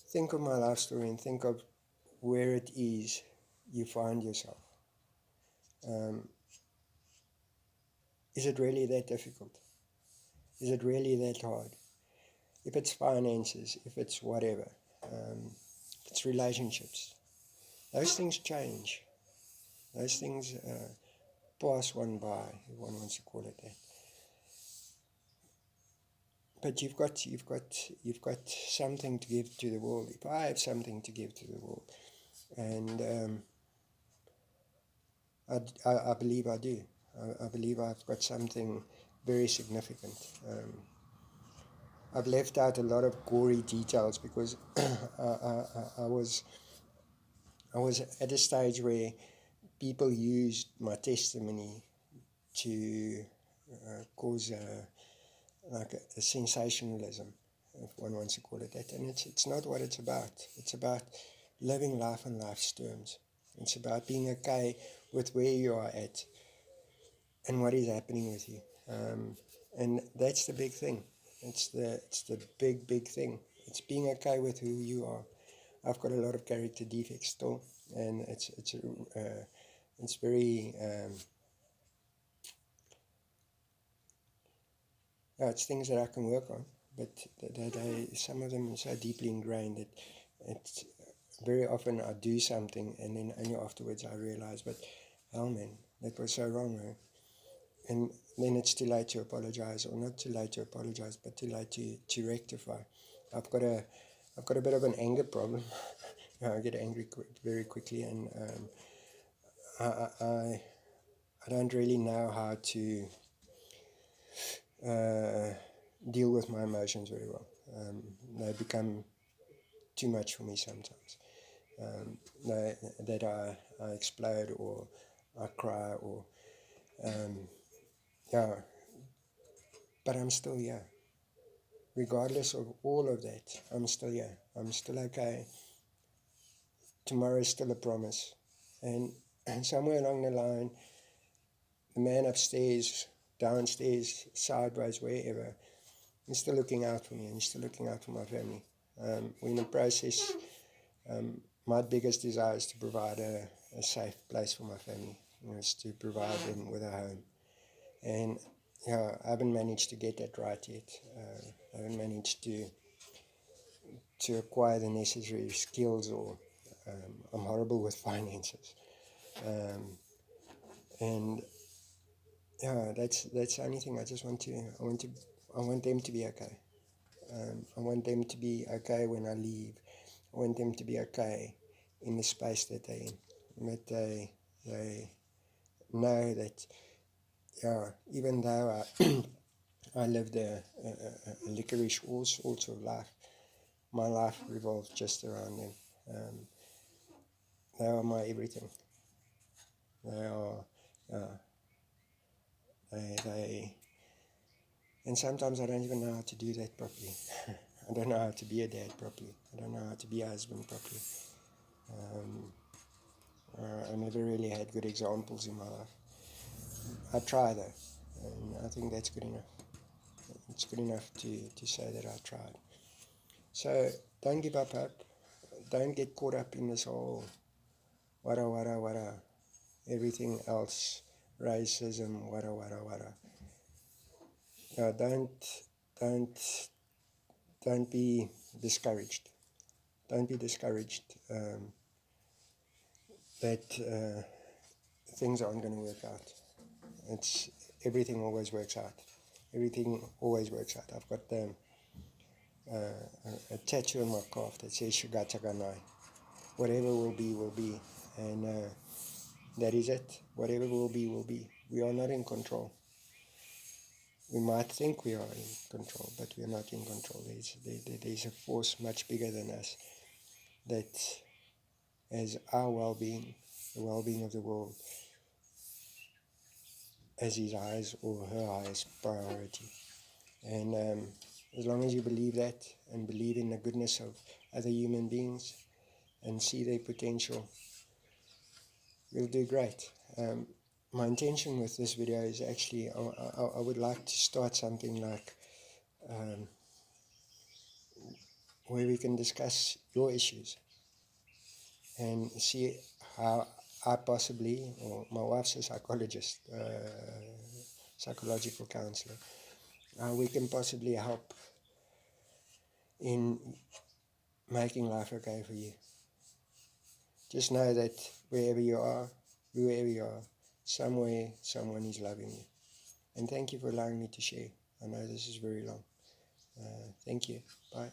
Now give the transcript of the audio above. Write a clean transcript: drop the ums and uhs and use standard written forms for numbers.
think of my life story and think of where it is you find yourself. Is it really that difficult? Is it really that hard? If it's finances, if it's whatever, if it's relationships, those things change. Those things pass one by, if one wants to call it that. But you've got something to give to the world. If I have something to give to the world, and I believe I do. I believe I've got something very significant. I've left out a lot of gory details because I was at a stage where people used my testimony to cause a sensationalism, if one wants to call it that. And it's not what it's about. It's about living life on life's terms. It's about being okay with where you are at and what is happening with you. And that's the big thing. It's the big thing. It's being okay with who you are. I've got a lot of character defects still, and it's very it's things that I can work on, but some of them are so deeply ingrained that it's very often I do something and then only afterwards I realize, but hell man, that was so wrong, man. And then it's too late to apologize, or not too late to apologize, but too late to rectify. I've got a bit of an anger problem. I get angry very quickly, and I don't really know how to deal with my emotions very well. They become too much for me sometimes. That I explode or I cry or yeah, but I'm still here. Regardless of all of that, I'm still here. I'm still okay. Tomorrow is still a promise. And somewhere along the line, the man upstairs, downstairs, sideways, wherever, he's still looking out for me, and he's still looking out for my family. We're in a process. My biggest desire is to provide a safe place for my family. Is to provide them with a home. And yeah, I haven't managed to get that right yet. I haven't managed to acquire the necessary skills, or I'm horrible with finances. And yeah, that's the only thing. I want them to be okay. I want them to be okay when I leave. I want them to be okay in the space that they're in. That they know that, yeah, even though I lived a licorice, all sorts of life, my life revolves just around them. They are my everything. They are, they, and sometimes I don't even know how to do that properly. I don't know how to be a dad properly. I don't know how to be a husband properly. I never really had good examples in my life. I try though, and I think that's good enough. It's good enough to say that I tried. So don't give up hope. Don't get caught up in this whole wada, everything else, racism, wada. No, don't, don't be discouraged. Don't be discouraged that things aren't going to work out. It's everything always works out. Everything always works out. I've got a tattoo on my calf that says Shugata Ganai. Whatever will be. And that is it. Whatever will be, will be. We are not in control. We might think we are in control, but we are not in control. There's a force much bigger than us that has our well-being, the well-being of the world, as his highest or her highest priority. And as long as you believe that and believe in the goodness of other human beings and see their potential, you'll do great. My intention with this video is actually I would like to start something like where we can discuss your issues and see how I possibly, or my wife's a psychologist, psychological counselor, how we can possibly help in making life okay for you. Just know that wherever you are, whoever you are, somewhere someone is loving you. And thank you for allowing me to share. I know this is very long. Thank you. Bye.